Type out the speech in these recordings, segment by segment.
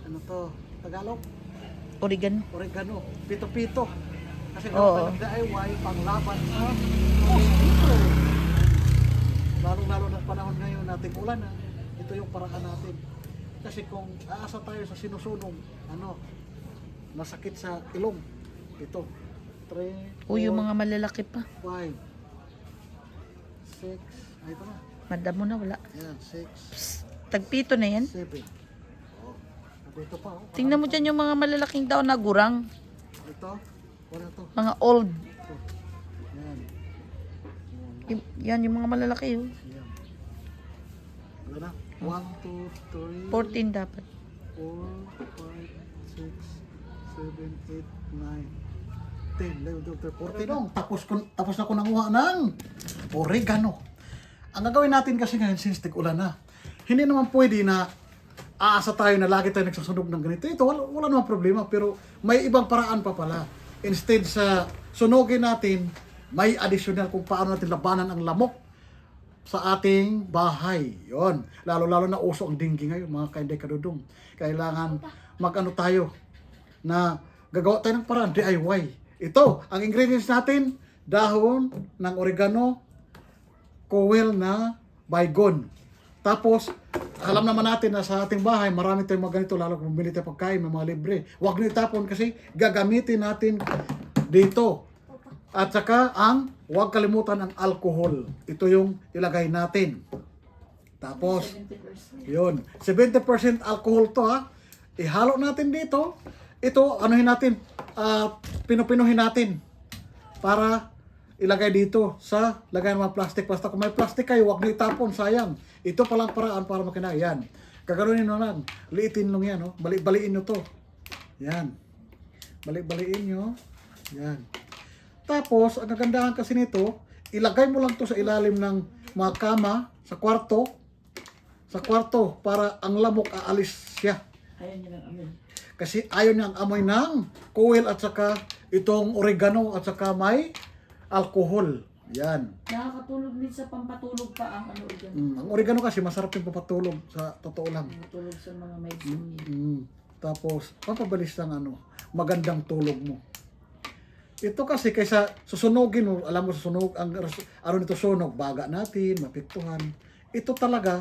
ano to, Tagalog? Oregano. Oregano. Pito-pito. Kasi Oo. kapag nag-DIY, panglaban sa mosquito. Lalo-lalo na panahon ngayon nating ulan na, ito yung paraan natin. Kasi kung aasa tayo sa sinusunog, masakit sa ilong. Ito. 3, Uy, yung mga malalaki pa. 5, 6, ay ito na. Madam mo na, wala. Yan, 6, Psst, tagpito na yan. 7. Oh. Ito pa, oh. Tingnan mo dyan yung mga malalaking daw na gurang. Ito, wala to. Mga old. Ito. Yan. Yan, yung mga malalaki. Oh. Yan. Wala na. 1, 2, 3, 14 dapat. 4, 5, 6, 7, 8, 9, 10, 11, 12, 13, 14. Tapos na ako nanguha ng oregano. Ang gagawin natin kasi ngayon, since tig-ulan na, hindi naman pwede na aasa tayo na lagi tayo nagsusunog ng ganito. Ito, wala namang problema, pero may ibang paraan pa pala. Instead sa sunugin natin, may additional kung paano natin labanan ang lamok sa ating bahay. Yon. Lalo-lalo na uso ang dinggi ngayon, mga kainday kadudong. Kailangan mag-ano tayo na gagawa tayo ng paraan, DIY. Ito, ang ingredients natin, dahon ng oregano, kowel na baygon. Tapos, alam naman natin na sa ating bahay, marami tayong mga ganito, lalo kung bumili tayo pagkain, may mga libre. Huwag nyo itapon kasi gagamitin natin dito. At saka, huwag kalimutan ang alcohol. Ito yung ilagay natin. Tapos, 70%. yun, 70% alcohol to ha. Ihalo natin dito. Ito, anuhin natin, pinupinuhin natin para ilagay dito sa lagay ng mga plastic. Basta kung may plastic kayo, huwag nyo itapon, sayang. Ito palang paraan para makina. Yan. Kaganunin nyo lang. Liitin lang yan. Oh. Bali-baliin nyo to. Yan. Bali-baliin nyo. Yan. Tapos, ang kagandahan kasi nito, ilagay mo lang to sa ilalim ng mga kama, sa kwarto. Sa kwarto, para ang lamok aalis siya. Ayan yun ang amoy. Kasi ayaw niya ang amoy ng kowel at saka itong oregano at saka may alcohol. Yan. Nakakatulog din sa pampatulog pa ang ano oregano. Ang oregano kasi masarap yung papatulog sa totoo lang. Tulog sa mga may insomnia. Tapos, pampabilis ng magandang tulog mo. Ito kasi kaysa susunogin mo, alam mo susunog, ang nito sunog, baga natin, mapiktuhan. Ito talaga,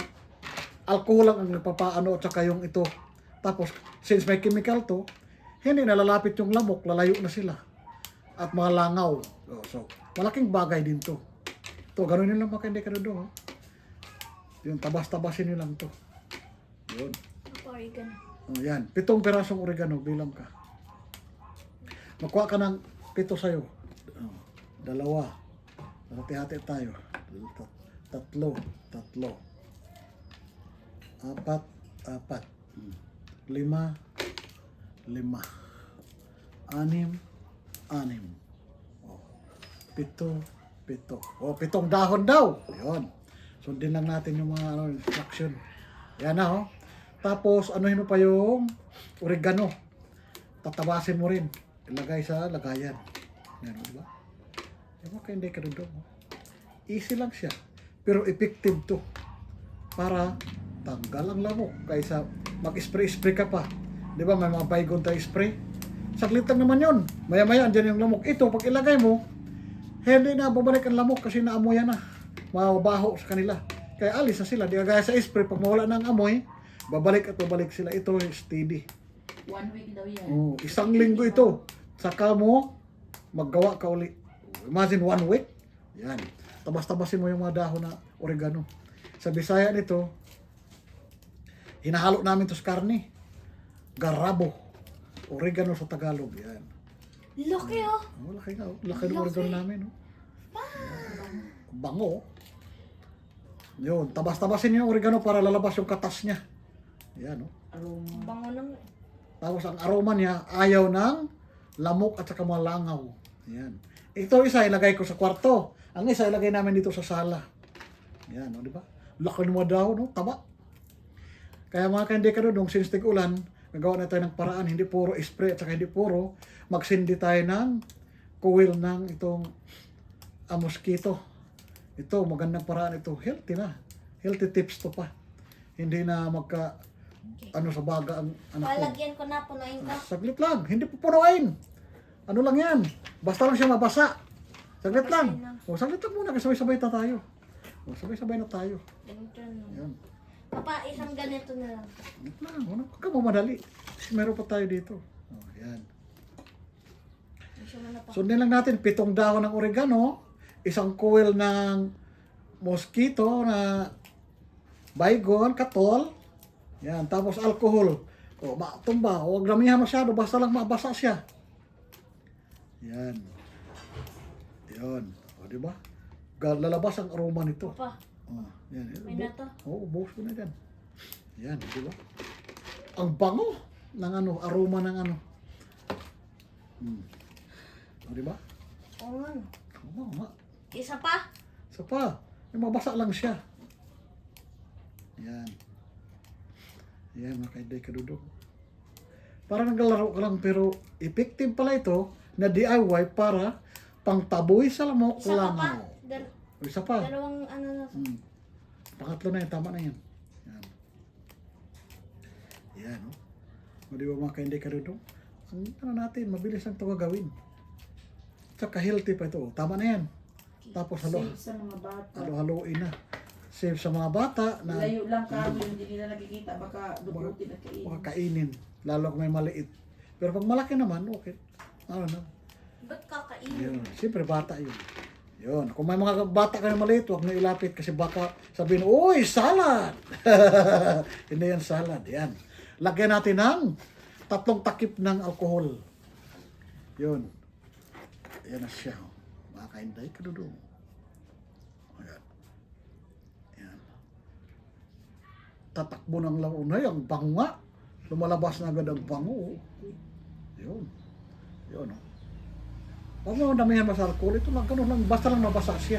alcohol lang ang nagpapaano at saka yung ito. Tapos, since may chemical to, hindi nalalapit yung lamok, lalayo na sila. At mga langaw. So, malaking bagay din to. Ito, gano'n nyo lang mga hindi ka doon. Yung tabas-tabasin nyo lang to. Yun. Oregano. Yan. 7 pirasong oregano, bilang ka. Makuha ka ng 7 sa'yo. 2. Hati-hati tayo. 3. 4. 5. 5. 6. 6. 7. 7. dahon daw. Ayun. Sundin lang natin yung mga instruction. Yan na, oh. Tapos, anuhin mo pa yung oregano. Tatabasin mo rin. Ilagay sa lagayan. Yan, di ba? Diba kayo hindi ka doon. Easy lang siya. Pero effective to. Para tanggal ang lamok. Kaysa mag-spray-spray ka pa. Di ba may mga baygon tayo spray? Saglit lang naman yun. Maya-maya andyan yung lamok. Ito, pag ilagay mo, hindi na babalik ang lamok kasi naamoyan na. Mabaho sa kanila. Kaya alis na sila. Di kagaya sa spray, pag mawala ng amoy, babalik at babalik sila. Ito steady. 1 week daw yan. Oh, 1 linggo ito. Saka mo, maggawa ka uli. Imagine 1 week. Yan. Tabas-tabasin mo yung mga dahon na oregano. Sa Bisaya nito, hinahalo namin to sa karne. Garabo. Oregano sa Tagalog. Yan. Laki oh. Oh, laki nga. Laki ng oregano namin. Oh. Bango. Yun. Tabas-tabasin yung oregano para lalabas yung katas niya. Yan. Oh. Aroma. Bango ng... Tapos ang aroma niya, ayaw ng lamok at saka mga langaw. Yan. Ito isa, ilagay ko sa kwarto. Ang isa, ilagay namin dito sa sala. Yan, no, di ba? Laki ng mga dahon, no? Taba. Kaya mga kaindi ka doon, since tig-ulan, nagawa na tayo ng paraan, hindi puro spray at saka hindi puro magsindi tayo ng coil ng itong mosquito. Ito, magandang paraan ito. Healthy na. Healthy tips to pa. Hindi na ano sa baga ang anak ko. Palagyan ko na, punuin ko. Saglit lang, hindi pupunuin. Ano lang yan, basta lang siya mabasa. Saglit lang. O, saglit lang muna, kasi sabay-sabay na tayo. O, sabay-sabay na tayo. Ganito na. Yan. Papa, isang ganito na lang. Saglit lang, huwag ka mamadali. Kasi meron pa tayo dito. O, yan. Gusto mo na pa. Sundin lang natin, 7 dahon ng oregano, 1 coil ng mosquito na baygon, katol. Yan, tapos alcohol. O, matumba, huwag ramihan masyado, basta lang mabasa siya. Yan. Yan. O, di ba? Lalabas ang aroma nito. Papa, O, yan. may na to. Oo, buhos ko na dyan. Yan, di ba? Ang bango ng ano, aroma ng ano. O, di ba? Oo nga. Oo nga. Isa pa? Isa pa. May mabasa lang siya. Yan. Yan, mga kaiday kadudog. Parang naglalaro ka lang pero effective pala ito na DIY para pangtaboy sa lamok Isa pa pa? langaw. O, isa pa. Dalawang ano na to. Pangatlo na yan, tama na yan. Yan. Yan, no? O, di ba mga kaiday kadudog? Ang ano natin, mabilis lang ito gagawin. Tsaka healthy pa ito. O, tama na yan. Tapos Safe sa mga bata. halo-haloin na. Save sa mga bata na Layo lang kami, hindi nila nakikita. Baka duputin at kainin. makakainin. Lalo kung may maliit. Pero pag malaki naman, okay. Ano na. Ba't kakainin? Yun. Siyempre bata yun. Yun. Kung may mga bata ka na maliit, huwag na ilapit kasi baka sabihin, uy, salad! Hindi yan salad. Yan. Lagyan natin ng 3 takip ng alkohol. Yun. Yan na siya. Makakainday ka doon. Ayan. Yan. Tatakbo ng launay, ang bango nga. Lumalabas na agad ang bango. Yun. Yun. Huwag mo damihan mo sa alcohol. Ito lang, ganun lang. Basta lang nabasa siya.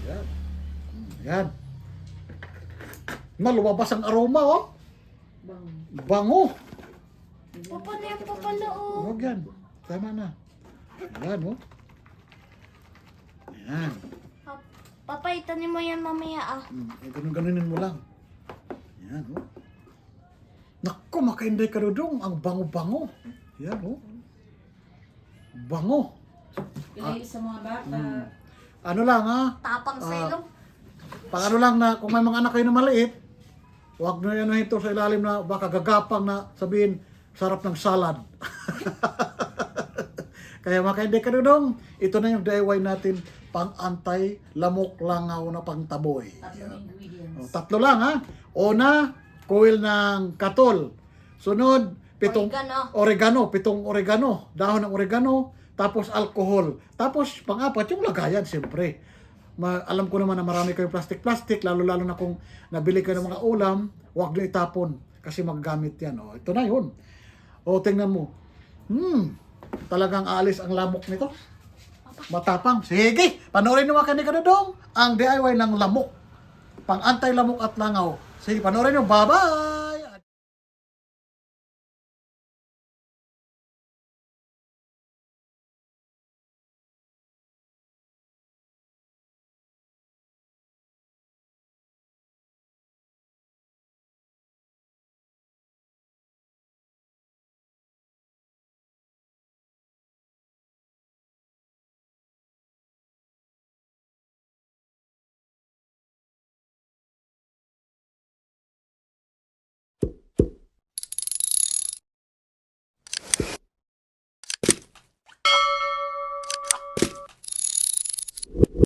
Yan. Yan. Lumabas ang aroma, oh. Bang. Bango. Papa na yung papaloo. Huwag yan. Tama na. Yan, oh. Yan. Papa, itanim mo yan mamaya ah. Ganun-ganunin mo lang. Yan, oh. Naku, makainday ka dudong. Ang bango-bango. Yan, oh. Bango. Ilay sa mga bata. Ano lang, ha? Tapang sa ilong. Pag ano lang na, kung may mga anak kayo na maliit, huwag na yan ito sa ilalim na baka gagapang na sabihin, sarap ng salad. Kaya makainday ka dudong. Ito na yung DIY natin pang-antay lamok langaw na pangtaboy. Tatlong ingredients. 3 lang, ha? Una, coil ng katol. Sunod, 7 Oregano. 7 oregano, dahon ng oregano, tapos alcohol. Tapos pang-apat yung lagayan, siyempre. Alam ko naman na marami kayong plastic, lalo-lalo na kung nabili kayo ng mga ulam, huwag nyo itapon kasi magagamit yan. O, ito na yun. O, tingnan mo. Talagang aalis ang lamok nito. Matapang. Sige, panoorin nyo mga kanikadodong ang DIY ng lamok. Pang-antay lamok at langaw. Sige, panoorin nyo. Bye-bye!